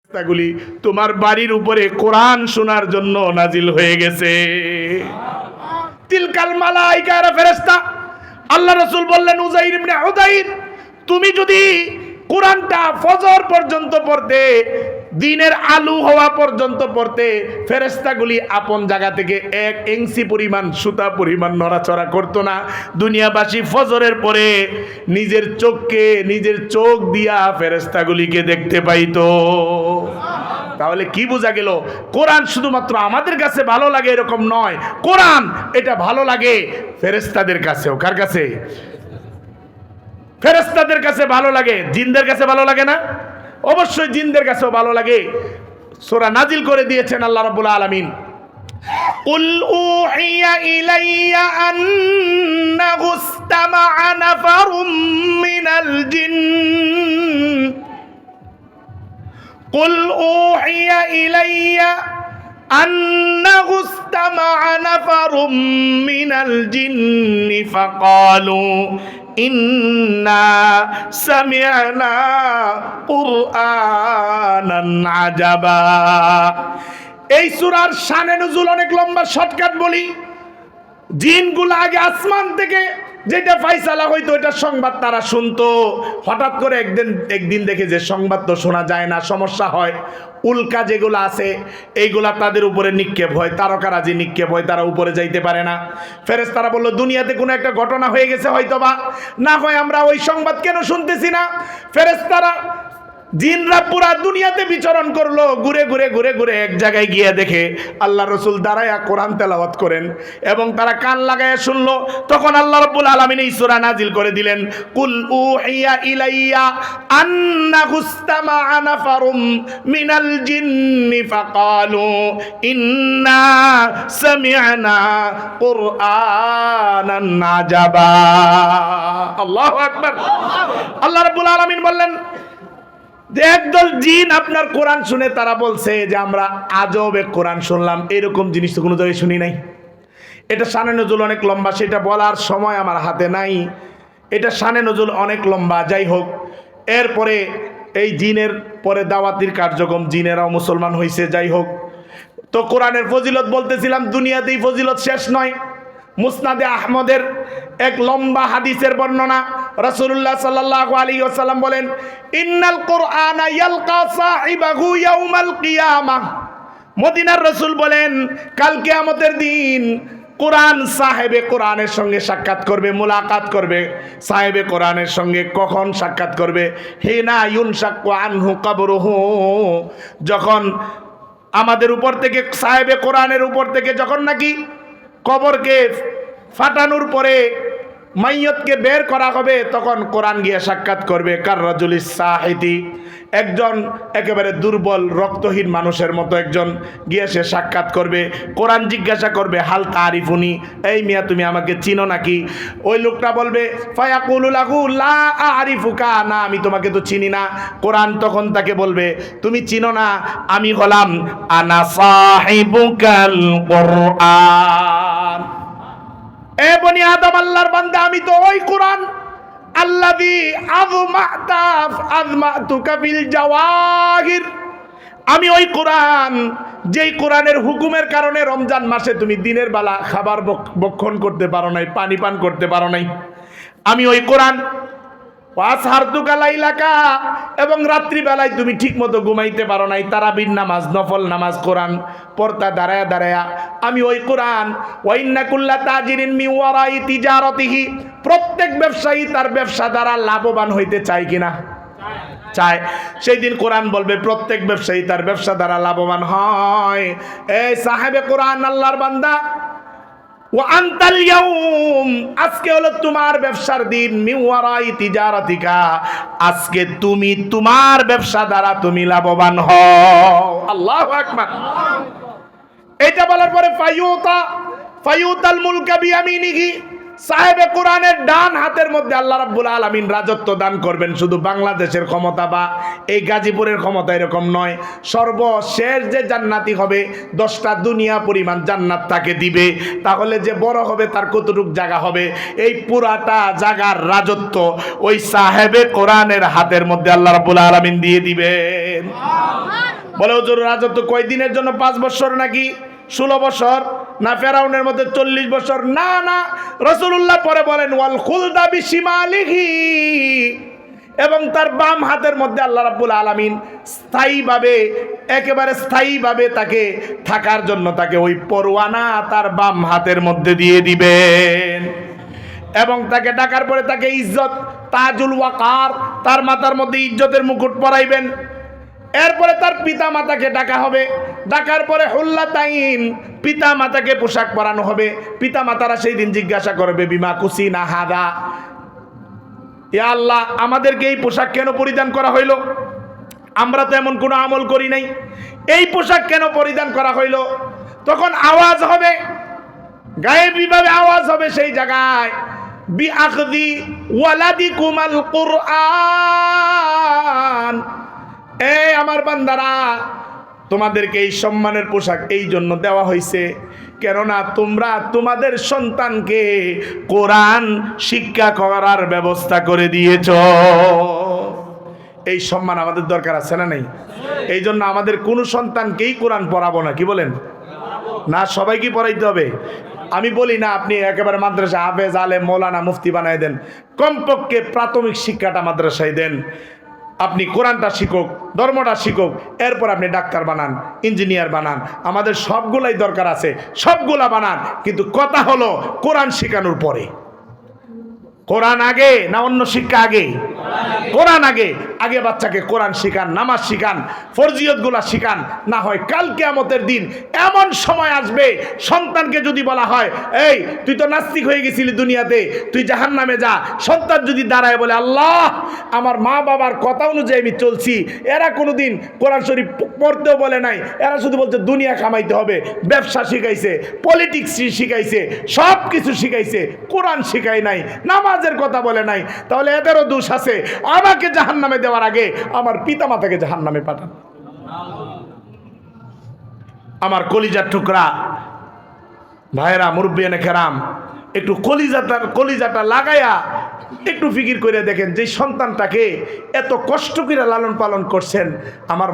ফেরেশতাগুলি তোমার বাড়ির উপরে কোরআন শোনার জন্য নাজিল হয়ে গেছে। তিলকাল মালাইকা ফেরেশতা। আল্লাহ রাসূল বললেন উযাইর ইবনে হুদাইর, তুমি যদি কোরআনটা ফজর পর্যন্ত পড়তে, দিনের আলো হওয়া পর্যন্ত পড়তে, ফেরেশতাগুলি আপন জায়গা থেকে 1 ইঞ্চি পরিমাণ সুতা পরিমাণ নড়াচড়া করতো না। দুনিয়াবাসী ফজরের পরে নিজের চোখ দিয়া ফেরেশতাগুলিকে দেখতে পাইতো। তাহলে কি বোঝা গেল? কোরআন শুধুমাত্র আমাদের কাছে ভালো লাগে এরকম নয়, কোরআন এটা ভালো লাগে ফেরেশতাদের কাছেও। কার কাছে? ফেরেশতাদের কাছে ভালো লাগে। জিনদের কাছে ভালো লাগে না? অবশ্যই জিনদের কাছেও ভালো লাগে। সূরা নাজিল করে দিয়েছেন আল্লাহ রাব্বুল আলামিন, কুল উহিয়া ইলাইয়া আন্নাহু ইসতামা'a নাফারুম মিনাল জিন, কুল উহিয়া ইলাইয়া আন্নাহু ইসতামা'a নাফারুম মিনাল জিন্নি ফাকালু ইন্না সামি'না কুরআনান আজাবা। এই সূরার শানে নুজুল অনেক লম্বা, শর্টকাট বলি। জিনগুলো আগে আসমান থেকে যেটা ফাইসালা হইতো ওইটা সংবাদ তারা শুনতো। হঠাৎ করে একদিন দেখে যে সংবাদ তো শোনা যায় না, সমস্যা হয়। উল্কা যেগুলো আছে এইগুলা তাদের উপরে নিক্ষেপ হয়, তারকারাজি নিক্ষেপ হয়, তারা উপরে যাইতে পারে না। ফেরেশতারা বলল দুনিয়াতে কোনো একটা ঘটনা হয়ে গেছে হয়তোবা, না হয় আমরা ওই সংবাদ কেন শুনতেছি না। ফেরেশতারা জিনরা পুরা দুনিয়াতে বিচরণ করলো, ঘুরে ঘুরে ঘুরে ঘুরে এক জায়গায় গিয়ে দেখে আল্লাহ রাসূল দাঁড়ায়া কোরআন তেলাওয়াত করেন এবং তারা কান লাগায়া শুনলো। তখন আল্লাহ রাব্বুল আলামিন এই সূরা নাজিল করে দিলেন, কুল উহিয়া ইলাইয়া আন্নাহু ইসতামা'a নাফারুম মিনাল জিন্নি ফাকালু ইন্না সামি'না কুরআনান আজাবা। আল্লাহু আকবার। আল্লাহ রাব্বুল আলামিন বললেন যে একদল জিন আপনার কোরআন শুনে তারা বলছে যে আমরা আজবে কোরআন শুনলাম, এরকম জিনিস তো কোনো জায়গায় শুনি নাই। এটা শানে নজুল অনেক লম্বা, সেটা বলার সময় আমার হাতে নাই। এটা শানে নজুল অনেক লম্বা। যাই হোক, এরপরে এই জিনের পরে দাওয়াতির কার্যক্রম, জিনেরাও মুসলমান হয়েছে। যাই হোক, তো কোরআনের ফজিলত বলতেছিলাম, দুনিয়াতেই ফজিলত শেষ নয়। মুসনাদে আহমদের এক লম্বা হাদিসের বর্ণনা, রাসূলুল্লাহ সাল্লাল্লাহু আলাইহি ওয়াসাল্লাম বলেন, ইন্নাল কুরআনা ইয়ালকা সাহিবাহু ইয়াউমাল কিয়ামাহ। মদিনার রাসূল বলেন, কাল কিয়ামতের দিন কোরআন সাহেবে কোরআনের সঙ্গে সাক্ষাৎ করবে, মুলাকাত করবে। সাহেবে কোরআনের সঙ্গে কখন সাক্ষাৎ করবে? হিনা ইউনশাক্কু আনহু কবরুহু, যখন আমাদের উপর থেকে, সাহেবে কোরআনের উপর থেকে যখন নাকি কবরকে ফাটানোর পরে মাইয়তকে বের করা হবে, তখন কোরআন গিয়ে সাক্ষাৎ করবে। কার রাজুলিস সাহিতি, একজন একেবারে দুর্বল রক্তহীন মানুষের মতো একজন গিয়ে সে সাক্ষাৎ করবে। কোরআন জিজ্ঞাসা করবে, হাল তারিফুনি, এই মিয়া তুমি আমাকে চিনো নাকি? ওই লোকটা বলবে, ফায়াকুলু লাহু লা আরিফুকা, না আমি তোমাকে তো চিনি না। কোরআন তখন তাকে বলবে, তুমি চিনো না, আমি হলাম আনা সাহিবুকাল কুরআন। এ বনি আদম, আল্লাহর বান্দা, আমি তো ওই কোরআন, আল্লাযী আযমাতুকা বিল জাওয়াহির, আমি ওই কোরআন যেই কোরআনের হুকুমের কারণে রমজান মাসে তুমি দিনের বেলা খাবার ভক্ষণ করতে পারো নাই, পানি পান করতে পারো নাই। আমি ওই কোরআন ওয়াসহারতুকা লাইলাকা, এবং রাত্রি বেলায় তুমি ঠিক মতো ঘুমাইতে পারো নাই, তারাবির নামাজ, নফল নামাজ, কোরআন পড়তা দাঁড়ায়া দাঁড়ায়া। আমি ওই কোরআন ওয়াইন্না কুল্লা তাজিরিন মিন ওয়ারাই তিজারাতিহি, প্রত্যেক ব্যবসায়ী তার ব্যবসা দ্বারা লাভবান হইতে চায় কিনা? চায়। সেই দিন কোরআন বলবে প্রত্যেক ব্যবসায়ী তার ব্যবসা দ্বারা লাভবান হয়। এই সাহেবে কোরআন, আল্লাহর বান্দা, ওয়া আনতাল ইয়াউম, আজকে হলো তোমার ব্যবসার দিন, মিন ওয়ারাই তিজারাতিকা, আজকে তুমি তোমার ব্যবসা দ্বারা তুমি লাভবান হও। আল্লাহু আকবার। এটা বলার পরে ফায়ুতাল মুলকা বিয়ামিনিহি, সাহেবে কোরআনের ডান হাতের মধ্যে আল্লাহ রাব্বুল আলামিন রাজত্ব দান করবেন। শুধু বাংলাদেশের ক্ষমতা বা এই গাজীপুরের ক্ষমতা এরকম নয়, সর্বশেষ যে জান্নাতি হবে 10টা দুনিয়া পরিমাণ জান্নাত তাকে দিবে। তাহলে যে বড় হবে তার কতটুকু জায়গা হবে? এই পুরাটা জায়গার রাজত্ব ওই সাহেবে কোরআনের হাতের মধ্যে আল্লাহ রাব্বুল আলামিন দিয়ে দিবেন। বলে হুজুর রাজত্ব কয়দিনের জন্য? 5 বছর নাকি 16 বছর, না ফেরাউনের মধ্যে 40 বছর? না না, রাসূলুল্লাহ পরে বলেন ওয়াল খুলদা বিশিমালিহি, এবং তার বাম হাতের মধ্যে আল্লাহ রাব্বুল আলামিন স্থায়ীভাবে, একেবারে স্থায়ীভাবে তাকে থাকার জন্য তাকে ওই পরওয়ানা তার বাম হাতের মধ্যে দিয়ে দিবেন। এবং তাকে ডাকার পরে তাকে ইজ্জত, তাজুল ওয়াকার, তার মাথার মধ্যে ইজ্জতের মুকুট পরাইবেন। এরপরে তার পিতা মাতাকে ডাকা হবে, ডাকার পরে হুল্লাতাইন, পিতা মাতাকে পোশাক পরানো হবে। পিতা মাতারা সেই দিন জিজ্ঞাসা করবে বিমা কুসিনা হাদা, ইয়া আল্লাহ আমাদেরকে এই পোশাক কেন পরিধান করা হইল? আমরা তো এমন কোনো আমল করি নাই, এই পোশাক কেন পরিধান করা হইল? তখন আওয়াজ হবে, গায়েবীভাবে আওয়াজ হবে সেই জায়গায়, বিআখদি ওয়ালাদিকুমাল কুরআন, এই আমার বান্দারা তোমাদেরকে এই সম্মানের পোশাক এই জন্য দেওয়া হয়েছে কেননা তোমরা তোমাদের সন্তানকে কোরআন শিক্ষা করার ব্যবস্থা করে দিয়েছ। এই সম্মান আমাদের দরকার আছে না নাই? এই জন্য আমাদের কোনো সন্তানকেই কোরআন পড়াবো না, কি বলেন? না, সবাইকে পড়াইতে হবে। আমি বলি না আপনি একেবারে মাদ্রাসা হাফেজ আলেম মৌলানা মুফতি বানাই দেন, কমপক্ষে প্রাথমিক শিক্ষাটা মাদ্রাসায় দেন। আপনি কোরআনটা শিখুক, ধর্মটা শিখুক, এরপর আপনি ডাক্তার বানান, ইঞ্জিনিয়ার বানান, আমাদের সবগুলাই দরকার আছে, সবগুলা বানান। কিন্তু কথা হলো কোরআন শেখানোর পরে। কোরআন আগে না অন্য শিক্ষা আগে? কোরআন আগে। আগে বাচ্চাকে কোরআন শিখান, নামাজ শিখান, ফরজিয়তগুলা শিখান। না হয় কাল কিয়ামতের দিন এমন সময় আসবে, সন্তানকে যদি বলা হয় এই তুই তো নাস্তিক হয়ে গেছিলি দুনিয়াতে, তুই জাহান্নামে যা, সন্তান যদি দাঁড়ায় বলে আল্লাহ আমার মা বাবার কথা অনুযায়ী আমি চলছি, এরা কোনোদিন কোরআন শরীফ পড়তেও বলে নাই, এরা শুধু বলছে দুনিয়া কামাইতে হবে, ব্যবসা শিখাইছে, পলিটিক্স শিখাইছে, সব কিছু শিখাইছে, কোরআন শিখাই নাই, নামাজের কথা বলে নাই, তাহলে এদেরও দোষ আছে। আমাকে জাহান্নামে দেওয়ার আগে আমার পিতা মাতাকে জাহান্নামে পাঠান। আমার কলিজার টুকরা ভাইরা, মুরব্বিয়ানে কেরাম, একটু কলিজাটা লাগাইয়া একটু ফিকির করে দেখেন, যে সন্তানটাকে এত কষ্ট করে লালন পালন করছেন, আমার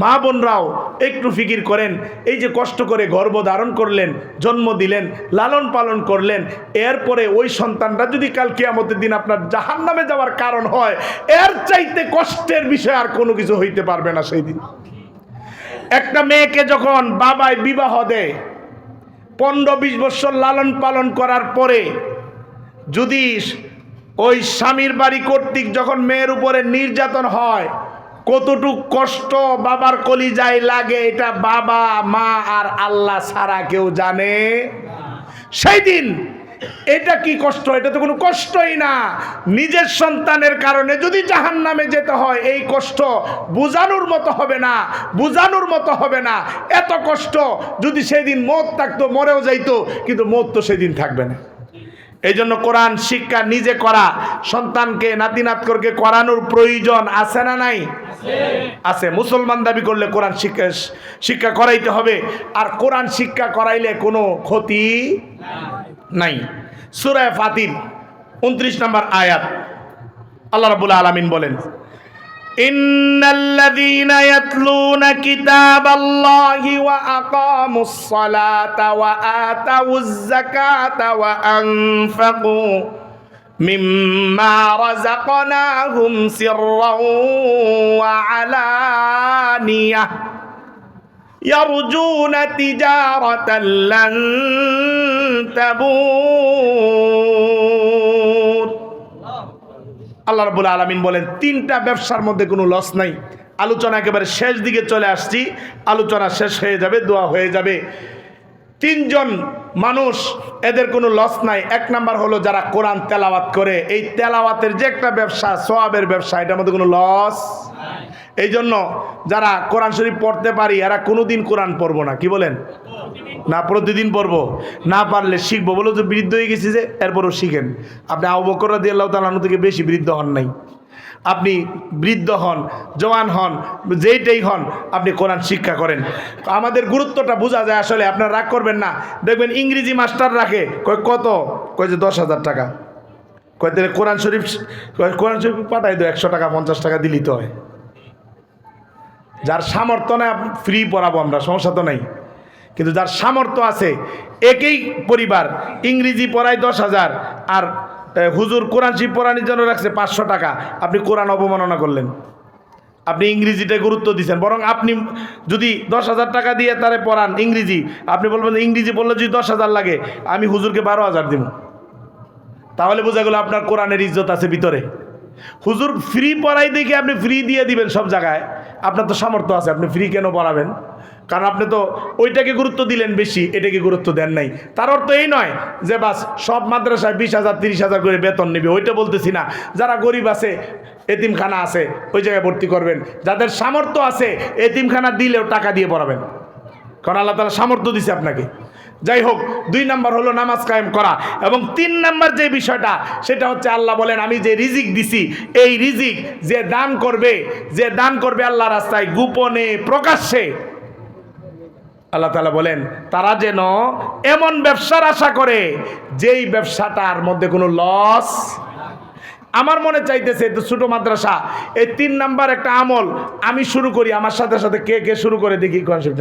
মা বোনরাও একটু ফিকির করেন, এই যে কষ্ট করে গর্ভ ধারণ করলেন, জন্ম দিলেন, লালন পালন করলেন, এরপরে ওই সন্তানটা যদি কাল কিয়ামতের দিন আপনার জাহান্নামে যাওয়ার কারণ হয়, এর চাইতে কষ্টের বিষয় আর কোনো কিছু হইতে পারবে না সেই দিন। একটা মেয়েকে যখন বাবায় বিবাহ দেয়, 15-20 বছর লালন পালন করার পরে যদি ওই স্বামীর বাড়ি কর্তৃক যখন মেয়ের উপরে নির্যাতন হয়, কতটুক কষ্ট বাবার কলিজায় লাগে এটা বাবা মা আর আল্লাহ ছাড়া কেউ জানে। সেই দিন এটা কি কষ্ট? এটা তো কোনো কষ্টই না। নিজের সন্তানের কারণে যদি জাহান্নামে যেতে হয়, এই কষ্ট বোঝানোর মতো হবে না, বোঝানোর মতো হবে না। এত কষ্ট যদি সেদিন মৌত থাকতো, মরেও যাইতো, কিন্তু মৌত তো সেদিন থাকবে না। এই জন্য কোরআন শিক্ষা নিজে করা, সন্তানকে নাতিনাতকরকে করানোর প্রয়োজন আছে না নাই? আছে। মুসলমান দাবি করলে কোরআন শিক্ষা করাইতে হবে। আর কোরআন শিক্ষা করাইলে কোনো ক্ষতি নাই। সূরা ফাতির 29 নম্বর আয়াত, আল্লাহ রাব্বুল আলামিন বলেন, ইন্নাল্লাযীনা ইয়াতলুনা কিতাবাল্লাহি ওয়া আকামুস সালাতা ওয়া আতাউয যাকাতা ওয়া আনফাকু মিম্মা রাযাকনাহুম সিররাও ওয়া আলানিয়াহ ইয়ারজুনা তিজারাতান লান তাবুর। আল্লাহ রাব্বুল আলামিন বলেন, 3টা ব্যবসার মধ্যে কোনো লস নাই। আলোচনা একেবারে শেষ দিকে চলে আসছি, আলোচনা শেষ হয়ে যাবে, দোয়া হয়ে যাবে। 3জন মানুষ, এদের কোনো লস নাই। 1 নাম্বার হলো যারা কোরআন তেলাওয়াত করে। এই তেলাওয়াতের যে একটা ব্যবসা, সওয়াবের ব্যবসা, এটার মধ্যে কোনো লস। এই জন্য যারা কোরআন শরীফ পড়তে পারি, এরা কোনোদিন কোরআন পড়বো না, কি বলেন? না, প্রতিদিন পড়বো, না পারলে শিখবো। বলো যে বৃদ্ধ হয়ে গেছি যে, এরপরও শিখেন। আপনি আবু বকর রাদিয়াল্লাহু তাআলা আনহু থেকে বেশি বৃদ্ধ হন নাই। আপনি বৃদ্ধ হন, জওয়ান হন, যেইটাই হন, আপনি কোরআন শিক্ষা করেন। আমাদের গুরুত্বটা বোঝা যায় আসলে। আপনারা রাগ করবেন না। দেখবেন ইংরেজি মাস্টার রাখে, কয় কত, কয় যে 10,000 টাকা। কয় তাহলে কোরআন শরীফ পাঠাই দো, 100 টাকা 50 টাকা দিলেই তো হয়। যার সামর্থ্য নেই ফ্রি পড়াবো আমরা, সমস্যা তো নেই। কিন্তু যার সামর্থ্য আছে, একই পরিবার ইংরেজি পড়ায় 10,000 আর হুজুর কোরআন শিব পড়ানোর জন্য রাখছে 500 টাকা, আপনি কোরআন অবমাননা করলেন, আপনি ইংরেজিতে গুরুত্ব দিচ্ছেন। বরং আপনি যদি 10,000 টাকা দিয়ে তারে পড়ান ইংরেজি, আপনি বলবেন ইংরেজি বললে যদি 10,000 লাগে আমি হুজুরকে 12,000 দিব, তাহলে বোঝা গেল আপনার কোরআনের ইজ্জত আছে ভিতরে। হুজুর ফ্রি পড়াই দেখে আপনি ফ্রি দিয়ে দিবেন সব জায়গায়, আপনার তো সামর্থ্য আছে, আপনি ফ্রি কেন পড়াবেন? কারণ আপনি তো ওইটাকে গুরুত্ব দিলেন বেশি, এটাকে গুরুত্ব দেন নাই। তার অর্থ এই নয় যে বাস সব মাদ্রাসায় 20,000 30,000 করে বেতন নেবে, ওইটা বলতেছি না। যারা গরিব আছে, এতিমখানা আছে, ওই জায়গায় ভর্তি করবেন। যাদের সামর্থ্য আছে এতিমখানা দিলেও টাকা দিয়ে পড়াবেন, কারণ আল্লাহ তাআলা সামর্থ্য দিছে আপনাকে। যাই হোক, 2 নাম্বার হলো নামাজ কায়েম করা। এবং 3 নাম্বার যে বিষয়টা, সেটা হচ্ছে আল্লাহ বলেন আমি যে রিজিক দিছি, এই রিজিক যে দান করবে আল্লাহ রাস্তায় গোপনে প্রকাশ্যে, আল্লাহ তাআলা বলেন তারা যেন এমন ব্যবসার আশা করে যেই ব্যবসাটার মধ্যে কোনো লস। আমার মনে চাইতেছে তো ছোট মাদ্রাসা, এই 3 নাম্বার একটা আমল আমি শুরু করি, আমার সাথে সাথে কে কে শুরু করে দেখি কনসেপ্ট।